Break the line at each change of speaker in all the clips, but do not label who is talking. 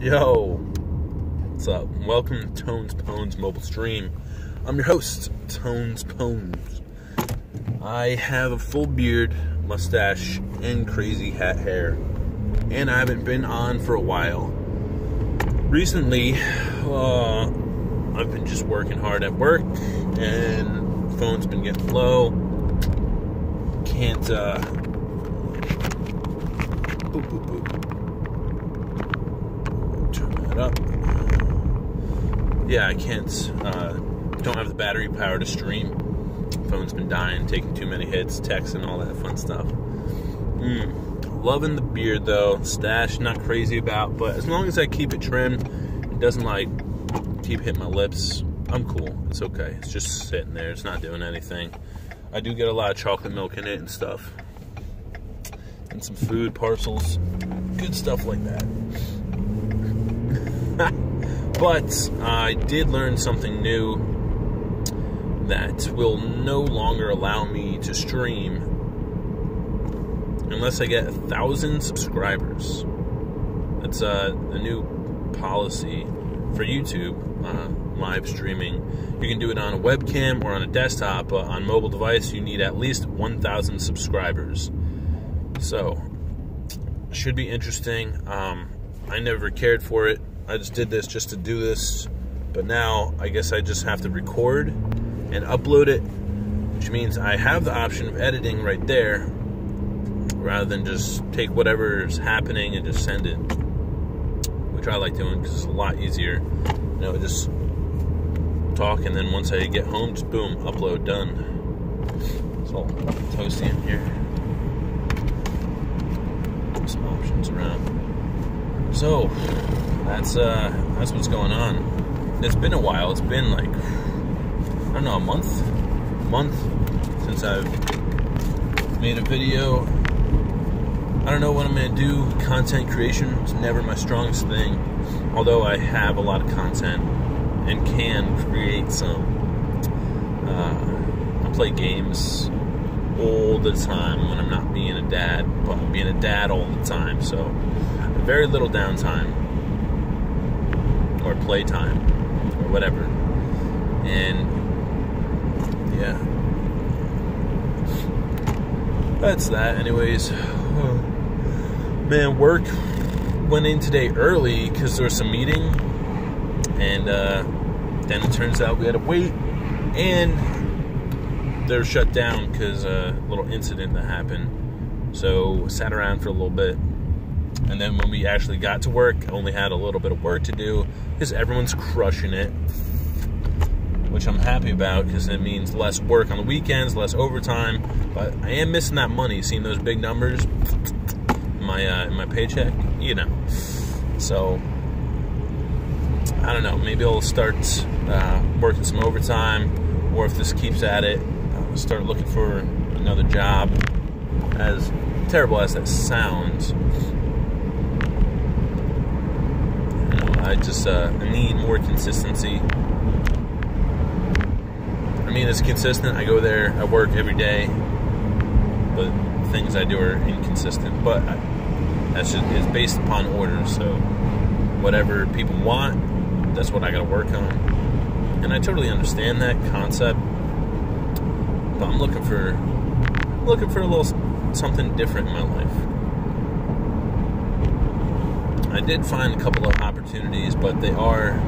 Yo, what's up? Welcome to Tonespwns mobile stream. I'm your host, Tonespwns. I have a full beard, mustache, and crazy hat hair, and I haven't been on for a while. Recently, I've been just working hard at work, and phone's been getting low. Can't, turn that up. Yeah, I can't, don't have the battery power to stream. Phone's been dying, taking too many hits, texting, all that fun stuff. Loving the beard though, stash, not crazy about, but as long as I keep it trimmed, it doesn't like keep hitting my lips, I'm cool. It's okay. It's just sitting there. It's not doing anything. I do get a lot of chocolate milk in it and stuff. And some food parcels. Good stuff like that. But I did learn something new that will no longer allow me to stream unless I get 1,000 subscribers. That's a new policy for YouTube, live streaming. You can do it on a webcam or on a desktop, but on mobile device you need at least 1,000 subscribers. So, should be interesting. I never cared for it. I just did this just to do this, but now I guess I just have to record and upload it, which means I have the option of editing right there rather than just take whatever's happening and just send it, which I like doing because it's a lot easier. You know, just talk, and then once I get home, just boom, upload, done. It's all toasty in here. Some options around. So that's what's going on. It's been a while. It's been like, I don't know, a month since I've made a video. I don't know what I'm gonna do. Content creation is never my strongest thing, although I have a lot of content and can create some. I play games all the time when I'm not being a dad, but I'm being a dad all the time, so very little downtime or playtime or whatever. And yeah, that's that. Anyways, man, work went in today early because there was some meeting, and then it turns out we had to wait, and they're shut down because a little incident that happened. So sat around for a little bit, and then when we actually got to work, I only had a little bit of work to do because everyone's crushing it, which I'm happy about because it means less work on the weekends, less overtime. But I am missing that money, seeing those big numbers in my paycheck, you know. So I don't know, maybe I'll start working some overtime, or if this keeps at it, I'll start looking for another job. As terrible as that sounds, you know, I just I need more consistency. I mean, it's consistent. I go there, I work every day, but things I do are inconsistent. But that's just, it's based upon orders, so whatever people want, that's what I gotta work on. And I totally understand that concept, but I'm looking for a little something different in my life. I did find a couple of opportunities, but they are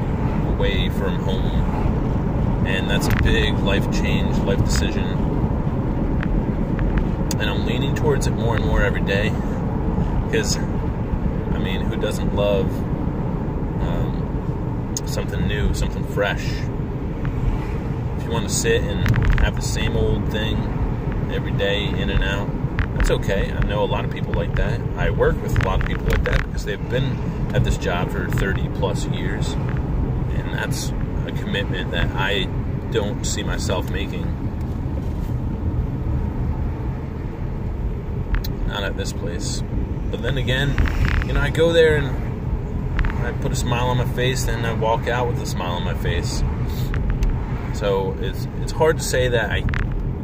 away from home, and that's a big life change, life decision, and I'm leaning towards it more and more every day, because I mean, who doesn't love something new, something fresh? If you want to sit and have the same old thing every day, in and out, that's okay. I know a lot of people like that. I work with a lot of people like that because they've been at this job for 30 plus years, and that's a commitment that I don't see myself making. Not at this place. But then again, you know, I go there and I put a smile on my face, and I walk out with a smile on my face. So it's hard to say that I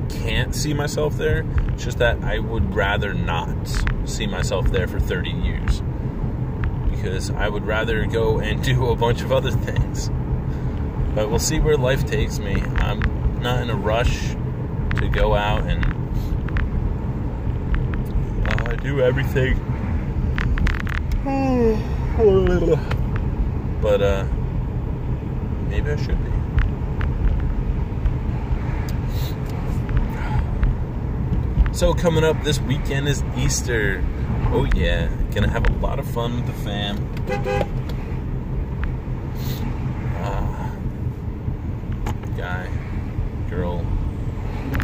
can't see myself there. It's just that I would rather not see myself there for 30 years. because I would rather go and do a bunch of other things. But we'll see where life takes me. I'm not in a rush to go out and do everything. But maybe I should be. So coming up this weekend is Easter. Oh yeah, gonna have a lot of fun with the fam. Guy, girl,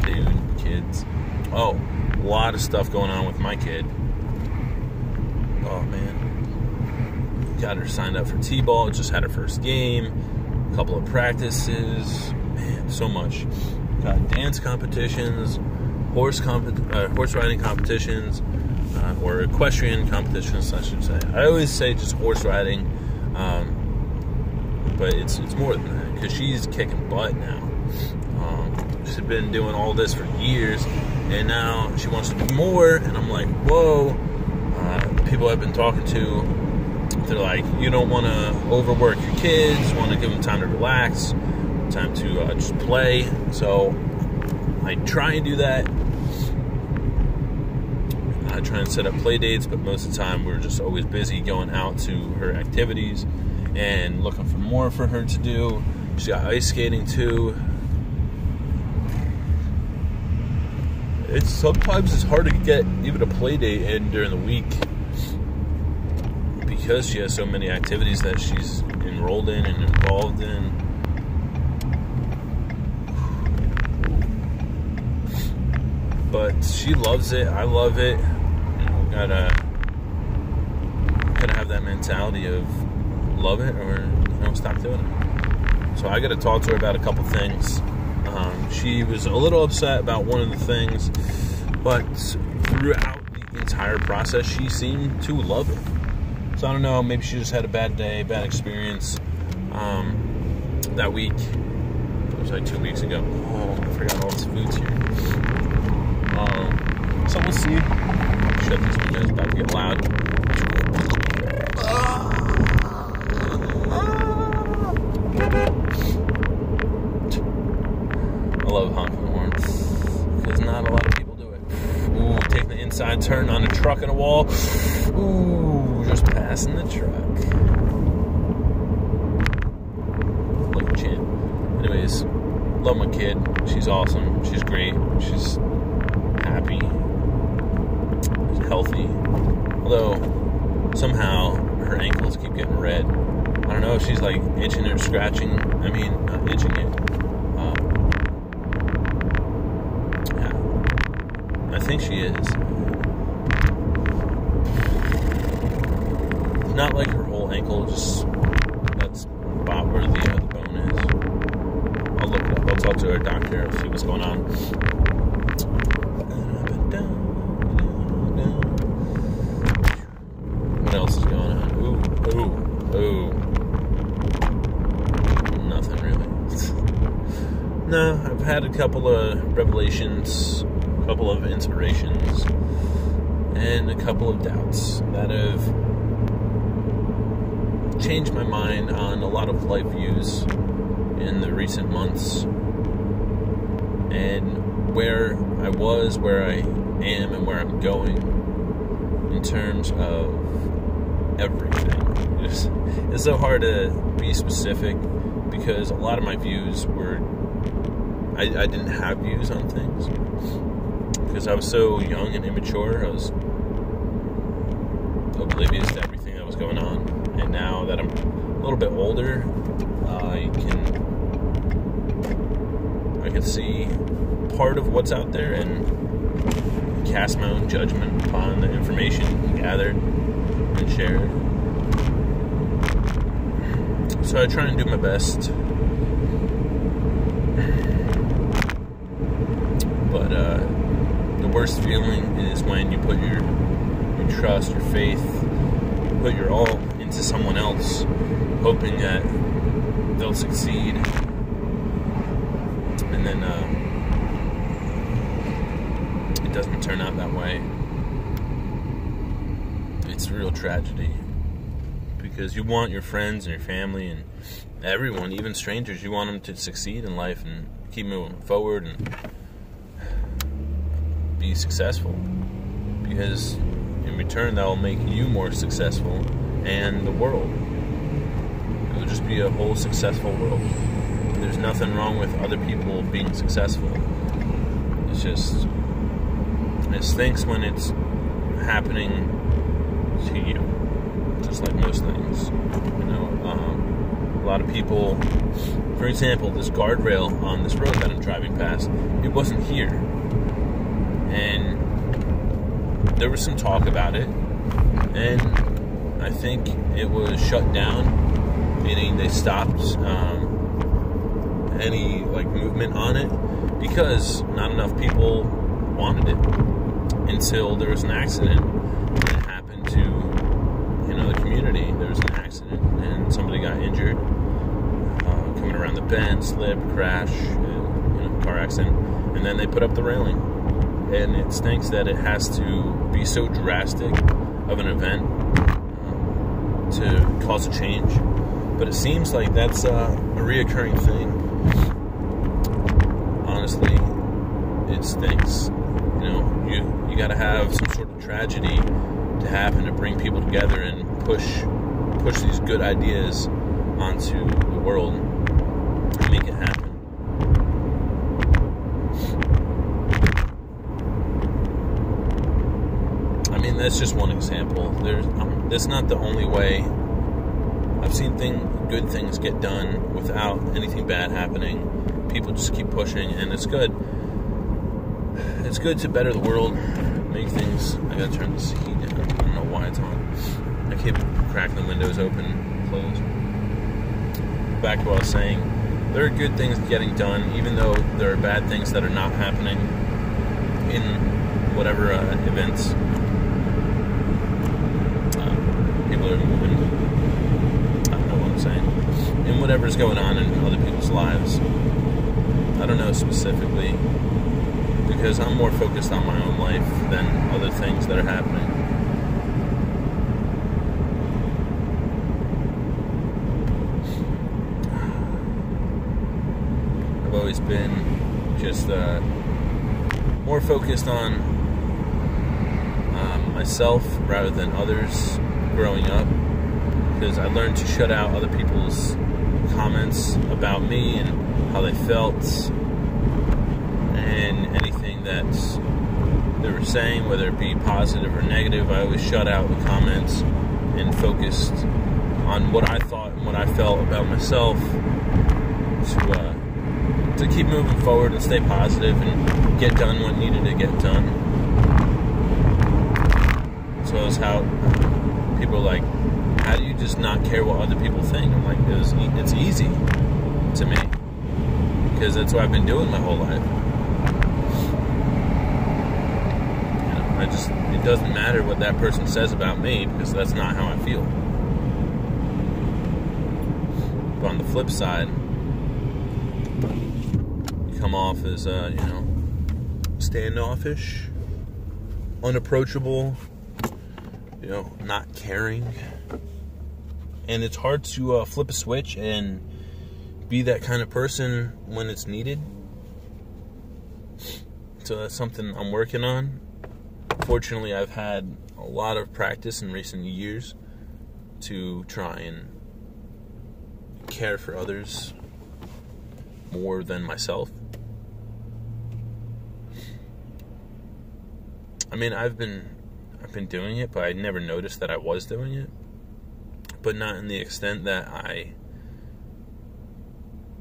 dude, kids. Oh, a lot of stuff going on with my kid. Oh man, got her signed up for T-ball. Just had her first game. A couple of practices. Man, so much. Got dance competitions, horse riding competitions, or equestrian competitions, I should say. I always say just horse riding, but it's more than that, because she's kicking butt now. She's been doing all this for years, and now she wants to do more, and I'm like, whoa. People I've been talking to, they're like, you don't want to overwork your kids, you want to give them time to relax, time to just play. So I try and do that. I try and set up play dates, but most of the time we're just always busy going out to her activities and looking for more for her to do. She got ice skating too. Sometimes it's hard to get even a play date in during the week because she has so many activities that she's enrolled in and involved in. But she loves it. I love it. Gotta have that mentality of love it or stop doing it. So I gotta talk to her about a couple things. She was a little upset about one of the things, but throughout the entire process she seemed to love it. So I don't know, maybe she just had a bad day, bad experience that week. It was like 2 weeks ago. Oh, I forgot all this food's here. So we'll see. Shut these windows, it's about to get loud. I love honking the horn, because not a lot of people do it. Ooh, taking the inside turn on a truck and a wall. Ooh, just passing the truck. Like a champ. Anyways, love my kid. She's awesome. She's great. She's happy. She's healthy. Although, somehow, her ankles keep getting red. I don't know if she's like itching or scratching. I mean, not itching it. I think she is. It's not like her whole ankle, just that's about where the bone is. I'll look it up. I'll talk to her doctor and see what's going on. What else is going on? Ooh. Nothing really. No, I've had a couple of revelations, a couple of inspirations, and a couple of doubts that have changed my mind on a lot of life views in the recent months, and where I was, where I am, and where I'm going in terms of everything. It's so hard to be specific because a lot of my views were, I didn't have views on things because I was so young and immature. I was oblivious to everything that was going on, and now that I'm a little bit older, I can see part of what's out there and cast my own judgment upon the information gathered and shared. So I try and do my best. But the worst feeling is when you put your trust, your faith, put your all into someone else, hoping that they'll succeed, and then it doesn't turn out that way. It's a real tragedy. because you want your friends and your family and everyone, even strangers, you want them to succeed in life and keep moving forward and be successful, because in return that will make you more successful and the world. It will just be a whole successful world. There's nothing wrong with other people being successful. It's just, it stinks when it's happening to you, just like most things. A lot of people, for example, this guardrail on this road that I'm driving past, it wasn't here, and there was some talk about it, and I think it was shut down, meaning they stopped any movement on it because not enough people wanted it, until there was an accident that happened to the community. There was an accident and somebody got injured coming around the bend, slip, crash, car accident, and then they put up the railing. And it stinks that it has to be so drastic of an event to cause a change, but it seems like that's a reoccurring thing. Honestly, it stinks. You got to have some sort of tragedy to happen to bring people together and push these good ideas onto the world and make it happen. I mean, that's just one example. That's not the only way. I've seen good things get done without anything bad happening. People just keep pushing, and it's good. It's good to better the world, make things. I gotta turn this heat down. I don't know why it's on. I keep cracking the windows open, closed. Back to what I was saying. There are good things getting done, even though there are bad things that are not happening in whatever events. People are moving. I don't know what I'm saying. In whatever's going on in other people's lives. I don't know specifically, because I'm more focused on my own life than other things that are happening. I've always been just more focused on myself rather than others growing up, because I learned to shut out other people's comments about me and how they felt, and anything that they were saying, whether it be positive or negative. I always shut out the comments and focused on what I thought and what I felt about myself to keep moving forward and stay positive and get done what needed to get done. So that's how people are like, how do you just not care what other people think? I'm like, it's easy to me, because that's what I've been doing my whole life. It doesn't matter what that person says about me, because that's not how I feel. But on the flip side, you come off as, standoffish, unapproachable, not caring. And it's hard to flip a switch and be that kind of person when it's needed. So that's something I'm working on. Fortunately, I've had a lot of practice in recent years to try and care for others more than myself. I mean, I've been doing it, but I never noticed that I was doing it. But not in the extent that I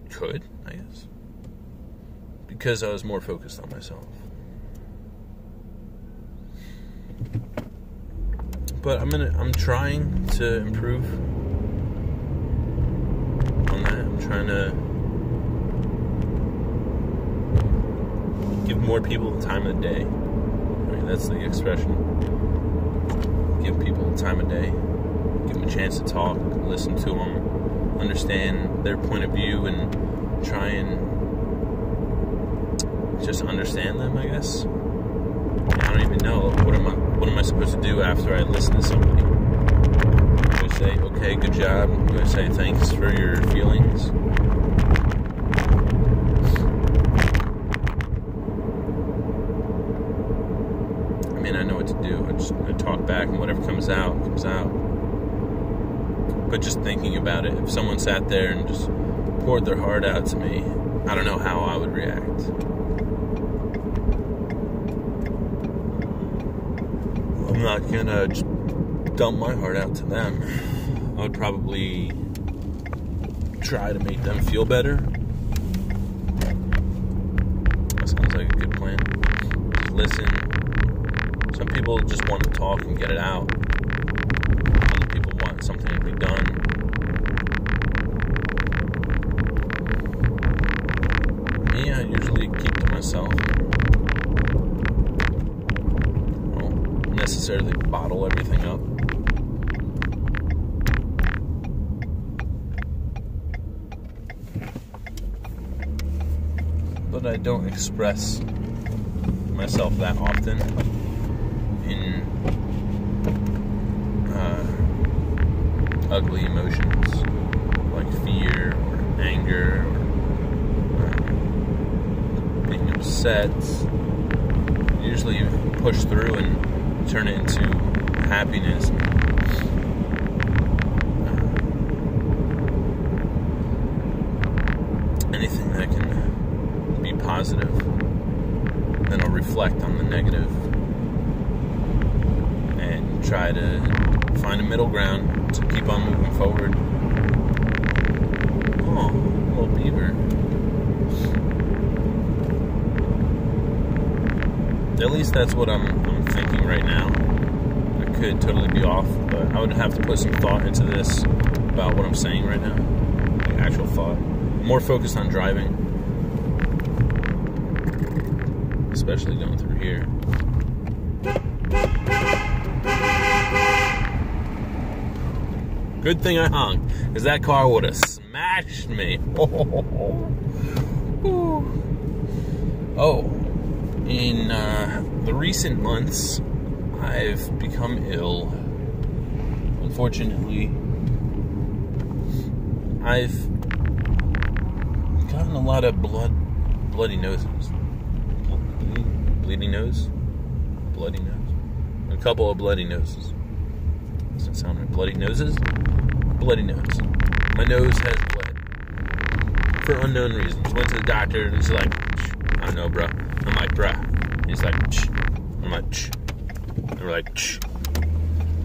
could, I guess. Because I was more focused on myself. But I'm trying to improve on that. I'm trying to give more people the time of the day. I mean, that's the expression. Give people the time of day. Give them a chance to talk, listen to them, understand their point of view, and try and just understand them, I guess. I don't even know. What am I supposed to do after I listen to somebody? say, okay, good job. I'm going to say thanks for your feelings. I mean, I know what to do. I talk back, and whatever comes out, comes out. But just thinking about it, if someone sat there and just poured their heart out to me, I don't know how I would react. I'm not gonna just dump my heart out to them. I would probably try to make them feel better. That sounds like a good plan. Just listen. Some people just want to talk and get it out. Other people want something to be done. Me, I usually keep to myself. I don't necessarily bottle everything up. But I don't express myself that often in ugly emotions like fear or anger or being upset. Usually you push through and turn it into happiness. Anything that can be positive, then I'll reflect on the negative and try to find a middle ground to keep on moving forward. Oh, little beaver. At least that's what I'm thinking right now. I could totally be off, but I would have to put some thought into this about what I'm saying right now. Like actual thought. I'm more focused on driving, especially going through here. Good thing I hung, because that car would have smashed me. Oh, in the recent months, I've become ill. Unfortunately, I've gotten a lot of bloody noses. Bleeding nose? Bloody nose? A couple of bloody noses. Does that sound right? Bloody noses? Bloody nose. My nose has bled. For unknown reasons. Went to the doctor and he's like, I don't know, bro. I'm like, bruh. He's like, I'm like, and we're like,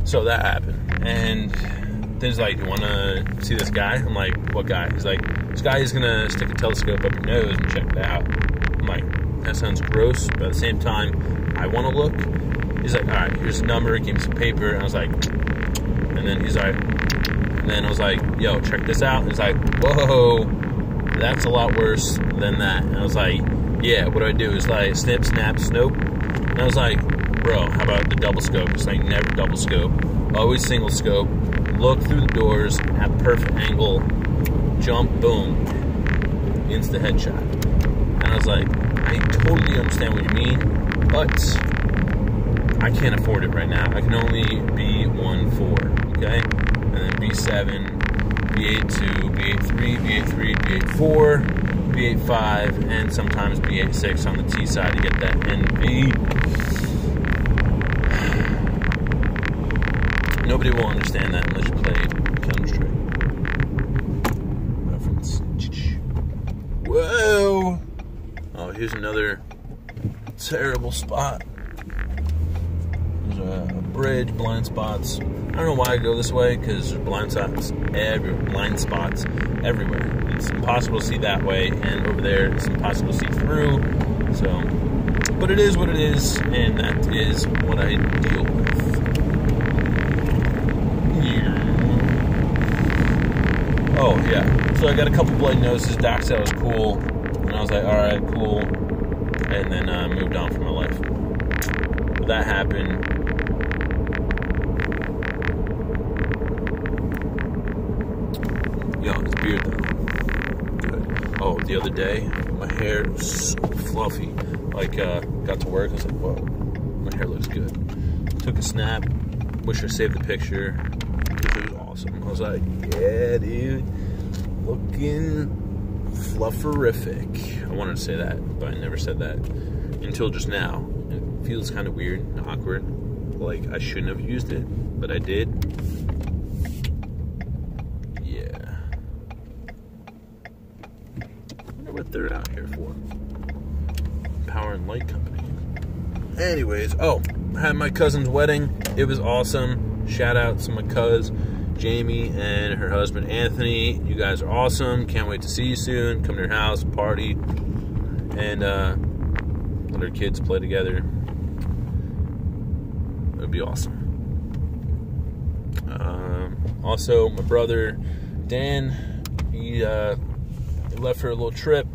so that happened. And then he's like, you want to see this guy? I'm like, what guy? He's like, this guy is going to stick a telescope up your nose and check it out. I'm like, that sounds gross, but at the same time, I want to look. He's like, all right, here's a number. He gave me some paper. And I was like, and then he's like, and then I was like, yo, check this out. And he's like, whoa, that's a lot worse than that. And I was like, yeah, what do I do? It's like snip, snap, snope. And I was like, bro, how about the double scope? It's like never double scope, always single scope. Look through the doors at perfect angle, jump, boom, instant headshot. And I was like, I totally understand what you mean, but I can't afford it right now. I can only be 1-4, okay? And then B7, B8-2, B8-3, B8-3, B8-4, B8-5, and sometimes B8-6 on the T side to get that NV. Nobody will understand that unless you play Counter-Strike. Reference. Whoa! Oh, here's another terrible spot. There's a bridge, blind spots. I don't know why I go this way, because there's blind spots everywhere. It's impossible to see that way, and over there it's impossible to see through. So, but it is what it is, and that is what I deal with. Oh, yeah. So I got a couple bloody noses. Doc said it was cool. And I was like, alright, cool. And then I moved on from my life. But that happened. Yo, it's beard though. Good. Oh, the other day, my hair was so fluffy. Like, got to work, I was like, whoa, my hair looks good. Took a snap. Wish I saved the picture. It was awesome. I was like, yeah, dude, looking flufferific. I wanted to say that, but I never said that until just now. It feels kind of weird and awkward. Like, I shouldn't have used it, but I did. Yeah. I wonder what they're out here for. Power and Light Company. Anyways, oh, I had my cousin's wedding. It was awesome. Shout out to my cuz, Jamie, and her husband, Anthony. You guys are awesome. Can't wait to see you soon. Come to your house, party, and let our kids play together. It would be awesome. Also, my brother, Dan, he left for a little trip.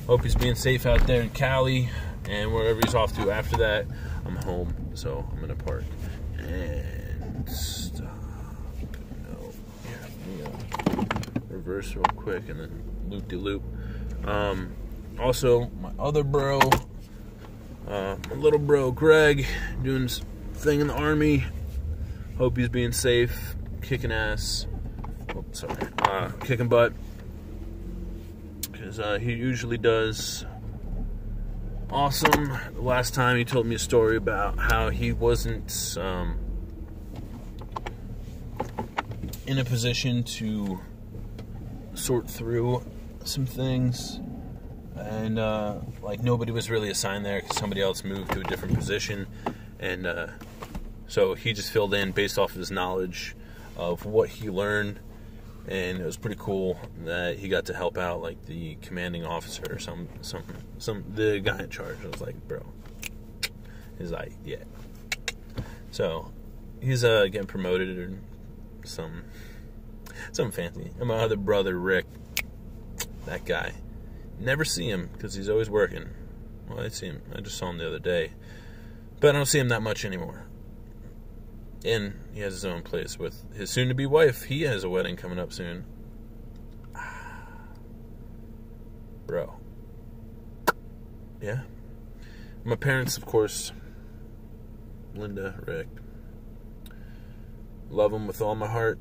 Hope he's being safe out there in Cali. And wherever he's off to after that, I'm home. So I'm going to park. And stop. No. Yeah, reverse real quick and then loop-de-loop. Also, my other bro, my little bro, Greg, doing his thing in the Army. Hope he's being safe, kicking ass. Oh, sorry. Kicking butt. Because he usually does. Awesome. The last time he told me a story about how he wasn't in a position to sort through some things, and like nobody was really assigned there because somebody else moved to a different position, and so he just filled in based off of his knowledge of what he learned. And it was pretty cool that he got to help out, like, the commanding officer or the guy in charge. I was like, bro. He's like, yeah. So, he's getting promoted or something fancy. And my other brother, Rick, that guy, never see him because he's always working. Well, I see him. I just saw him the other day. But I don't see him that much anymore. And he has his own place with his soon-to-be wife. He has a wedding coming up soon. Bro. Yeah. My parents, of course. Linda, Rick. Love them with all my heart.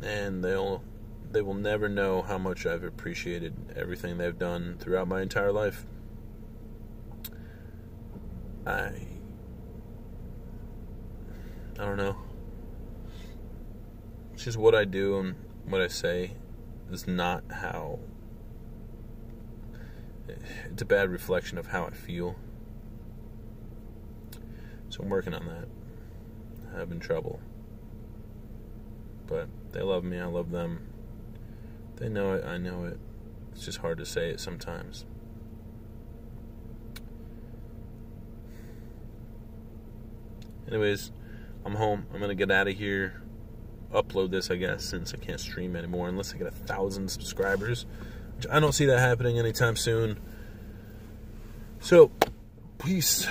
And they will never know how much I've appreciated everything they've done throughout my entire life. I don't know. It's just what I do and what I say is not how... It's a bad reflection of how I feel. So I'm working on that. I'm having trouble. But they love me, I love them. They know it, I know it. It's just hard to say it sometimes. Anyways, I'm home. I'm going to get out of here. Upload this, I guess, since I can't stream anymore unless I get 1,000 subscribers. Which I don't see that happening anytime soon. So, peace.